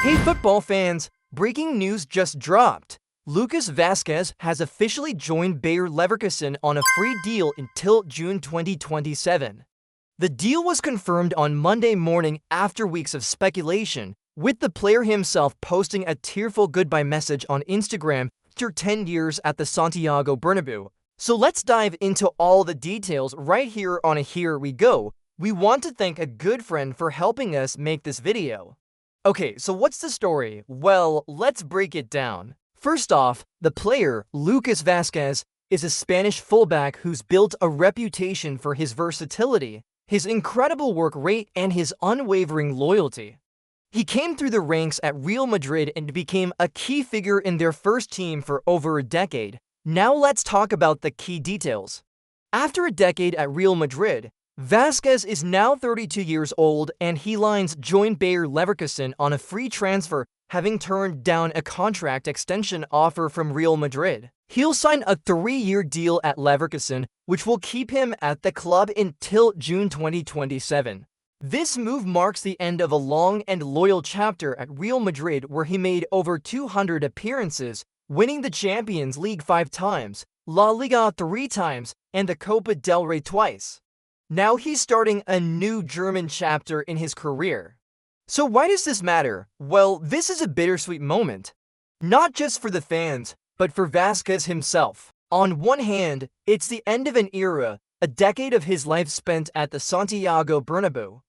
Hey football fans, breaking news just dropped. Lucas Vázquez has officially joined Bayer Leverkusen on a free deal until June 2027. The deal was confirmed on Monday morning after weeks of speculation, with the player himself posting a tearful goodbye message on Instagram after 10 years at the Santiago Bernabeu. So let's dive into all the details right here on a Here We Go. We want to thank a good friend for helping us make this video. Okay, so what's the story? Well, let's break it down. First off, the player, Lucas Vázquez, is a Spanish fullback who's built a reputation for his versatility, his incredible work rate, and his unwavering loyalty. He came through the ranks at Real Madrid and became a key figure in their first team for over a decade. Now let's talk about the key details. After a decade at Real Madrid, Vázquez is now 32 years old and he lines joined Bayer Leverkusen on a free transfer, having turned down a contract extension offer from Real Madrid. He'll sign a 3-year deal at Leverkusen, which will keep him at the club until June 2027. This move marks the end of a long and loyal chapter at Real Madrid where he made over 200 appearances, winning the Champions League 5 times, La Liga 3 times, and the Copa del Rey twice. Now he's starting a new German chapter in his career. So why does this matter? Well, this is a bittersweet moment. Not just for the fans, but for Vázquez himself. On one hand, it's the end of an era, a decade of his life spent at the Santiago Bernabeu.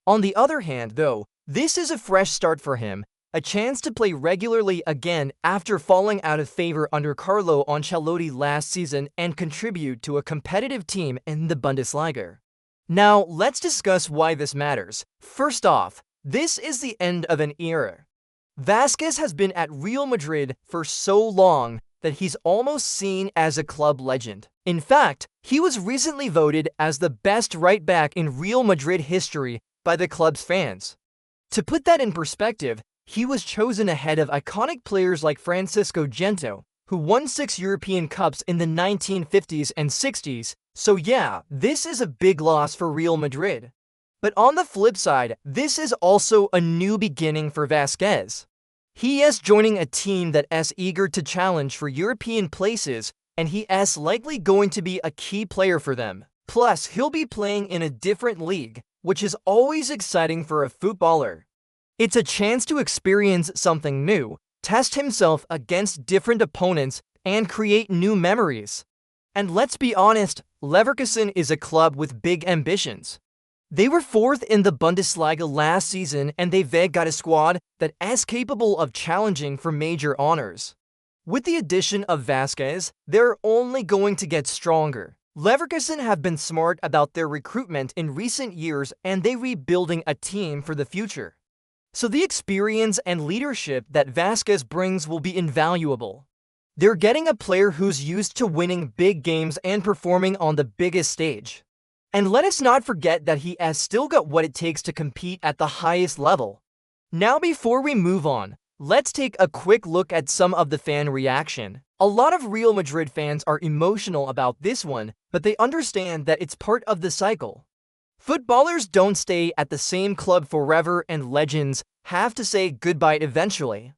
On the other hand, though, this is a fresh start for him, a chance to play regularly again after falling out of favor under Carlo Ancelotti last season and contribute to a competitive team in the Bundesliga. Now, let's discuss why this matters. First off, this is the end of an era. Vázquez has been at Real Madrid for so long that he's almost seen as a club legend. In fact, he was recently voted as the best right back in Real Madrid history by the club's fans. To put that in perspective, he was chosen ahead of iconic players like Francisco Gento, who won 6 European Cups in the 1950s and 60s, so yeah, this is a big loss for Real Madrid. But on the flip side, this is also a new beginning for Vázquez. He is joining a team that is eager to challenge for European places, and he is likely going to be a key player for them. Plus, he'll be playing in a different league, which is always exciting for a footballer. It's a chance to experience something new, test himself against different opponents, and create new memories. And let's be honest, Leverkusen is a club with big ambitions. They were 4th in the Bundesliga last season and they've got a squad that is capable of challenging for major honors. With the addition of Vázquez, they're only going to get stronger. Leverkusen have been smart about their recruitment in recent years and they're rebuilding a team for the future. So the experience and leadership that Vázquez brings will be invaluable. They're getting a player who's used to winning big games and performing on the biggest stage. And let us not forget that he has still got what it takes to compete at the highest level. Now before we move on, let's take a quick look at some of the fan reaction. A lot of Real Madrid fans are emotional about this one, but they understand that it's part of the cycle. Footballers don't stay at the same club forever and legends have to say goodbye eventually.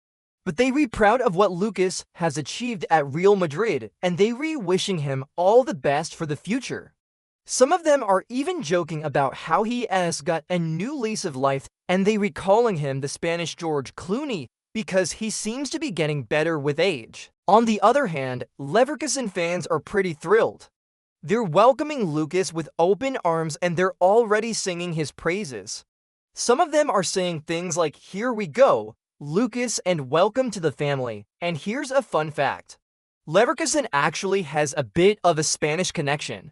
But they be proud of what Lucas has achieved at Real Madrid and they wishing him all the best for the future. Some of them are even joking about how he has got a new lease of life and they recalling him the Spanish George Clooney because he seems to be getting better with age. On the other hand, Leverkusen fans are pretty thrilled. They're welcoming Lucas with open arms and they're already singing his praises. Some of them are saying things like, "Here we go, Lucas, and welcome to the family." And here's a fun fact. Leverkusen actually has a bit of a Spanish connection.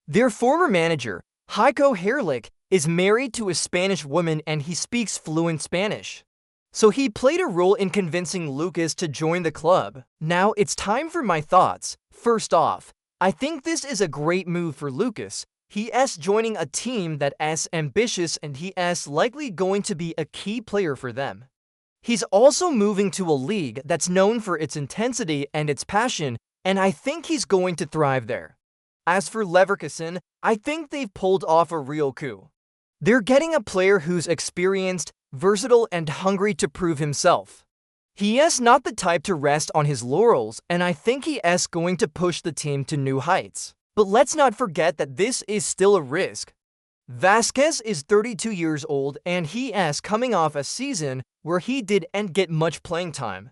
Their former manager, Heiko Herrlich, is married to a Spanish woman and he speaks fluent Spanish. So he played a role in convincing Lucas to join the club. Now it's time for my thoughts. First off, I think this is a great move for Lucas. He is joining a team that is ambitious and he is likely going to be a key player for them. He's also moving to a league that's known for its intensity and its passion, and I think he's going to thrive there. As for Leverkusen, I think they've pulled off a real coup. They're getting a player who's experienced, versatile and hungry to prove himself. He is not the type to rest on his laurels, and I think he is going to push the team to new heights. But let's not forget that this is still a risk. Vázquez is 32 years old and he is coming off a season where he didn't get much playing time.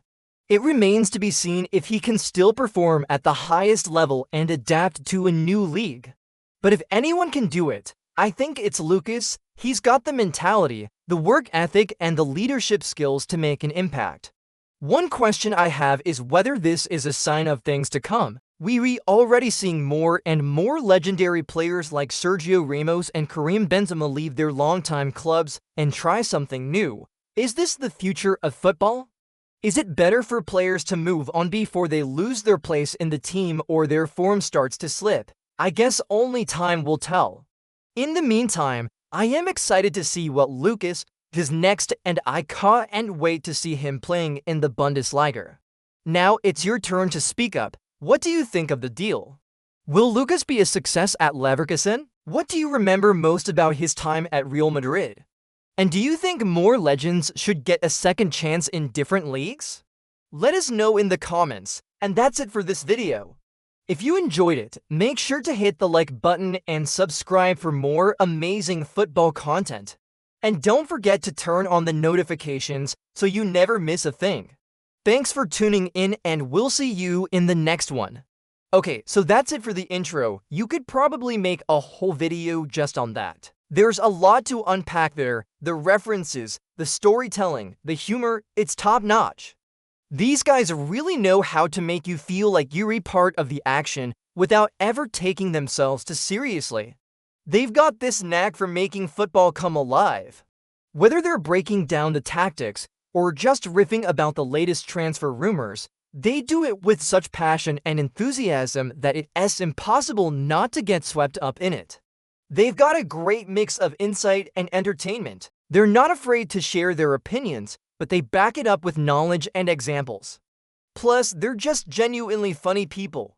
It remains to be seen if he can still perform at the highest level and adapt to a new league. But if anyone can do it, I think it's Lucas. He's got the mentality, the work ethic, and the leadership skills to make an impact. One question I have is whether this is a sign of things to come. We're already seeing more and more legendary players like Sergio Ramos and Karim Benzema leave their longtime clubs and try something new. Is this the future of football? Is it better for players to move on before they lose their place in the team or their form starts to slip? I guess only time will tell. In the meantime, I am excited to see what Lucas does next, and I can't wait to see him playing in the Bundesliga. Now it's your turn to speak up. What do you think of the deal? Will Lucas be a success at Leverkusen? What do you remember most about his time at Real Madrid? And do you think more legends should get a second chance in different leagues? Let us know in the comments. And that's it for this video. If you enjoyed it, make sure to hit the like button and subscribe for more amazing football content. And don't forget to turn on the notifications so you never miss a thing. Thanks for tuning in, and we'll see you in the next one. Okay, so that's it for the intro. You could probably make a whole video just on that. There's a lot to unpack there. The references, the storytelling, the humor, it's top-notch. These guys really know how to make you feel like you're a part of the action without ever taking themselves too seriously. They've got this knack for making football come alive. Whether they're breaking down the tactics or just riffing about the latest transfer rumors, they do it with such passion and enthusiasm that it is impossible not to get swept up in it. They've got a great mix of insight and entertainment. They're not afraid to share their opinions, but they back it up with knowledge and examples. Plus, they're just genuinely funny people.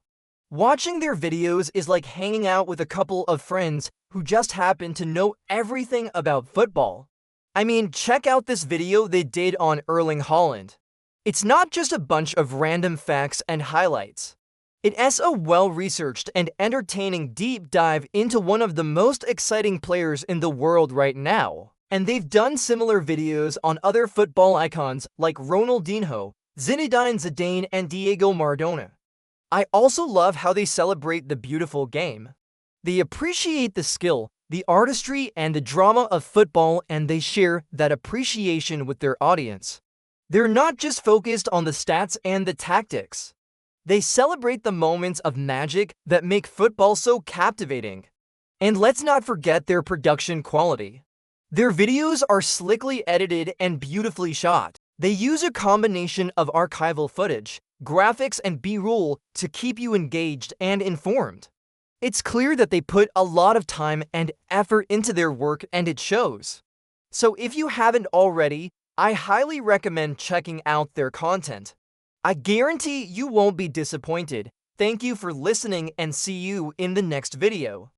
Watching their videos is like hanging out with a couple of friends who just happen to know everything about football. I mean, check out this video they did on Erling Haaland. It's not just a bunch of random facts and highlights. It is a well-researched and entertaining deep dive into one of the most exciting players in the world right now. And they've done similar videos on other football icons like Ronaldinho, Zinedine Zidane, and Diego Maradona. I also love how they celebrate the beautiful game. They appreciate the skill, the artistry, and the drama of football, and they share that appreciation with their audience. They're not just focused on the stats and the tactics. They celebrate the moments of magic that make football so captivating. And let's not forget their production quality. Their videos are slickly edited and beautifully shot. They use a combination of archival footage, graphics, and B-roll to keep you engaged and informed. It's clear that they put a lot of time and effort into their work, and it shows. So if you haven't already, I highly recommend checking out their content. I guarantee you won't be disappointed. Thank you for listening, and see you in the next video.